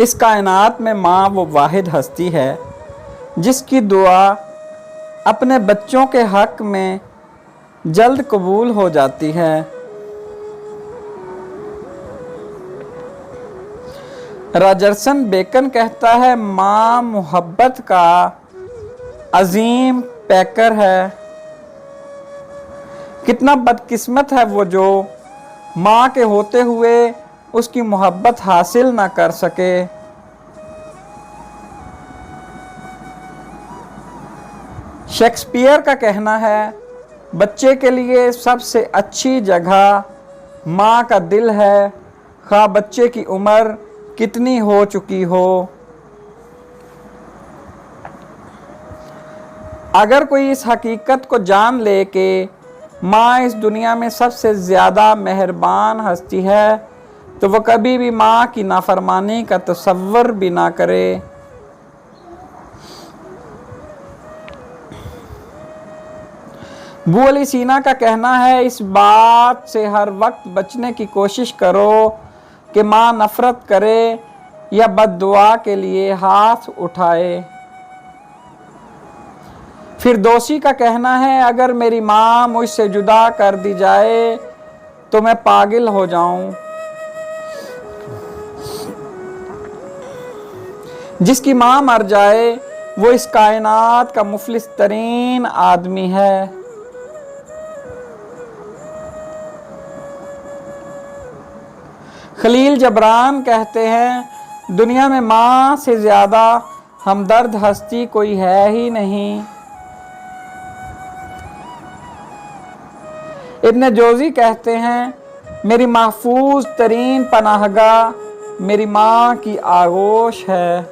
इस कायनात में माँ वो वाहिद हस्ती है जिसकी दुआ अपने बच्चों के हक में जल्द कबूल हो जाती है। रॉजरसन बेकन कहता है, माँ मोहब्बत का अजीम पैकर है। कितना बदकिस्मत है वो जो माँ के होते हुए उसकी मोहब्बत हासिल ना कर सके। शेक्सपियर का कहना है, बच्चे के लिए सबसे अच्छी जगह माँ का दिल है, खा बच्चे की उम्र कितनी हो चुकी हो। अगर कोई इस हकीकत को जान ले कि माँ इस दुनिया में सबसे ज़्यादा मेहरबान हस्ती है, तो वह कभी भी माँ की नाफरमानी का तसव्वुर भी ना करे। अबू अली सीना का कहना है, इस बात से हर वक्त बचने की कोशिश करो कि माँ नफ़रत करे या बद्दुआ के लिए हाथ उठाए। फिरदौसी का कहना है, अगर मेरी माँ मुझसे जुदा कर दी जाए तो मैं पागल हो जाऊं। जिसकी माँ मर जाए वो इस कायनात का मुफलिस तरीन आदमी है। खलील जबरान कहते हैं, दुनिया में माँ से ज़्यादा हमदर्द हस्ती कोई है ही नहीं। इब्न जोज़ी कहते हैं, मेरी महफूज तरीन पनाहगाह मेरी माँ की आगोश है।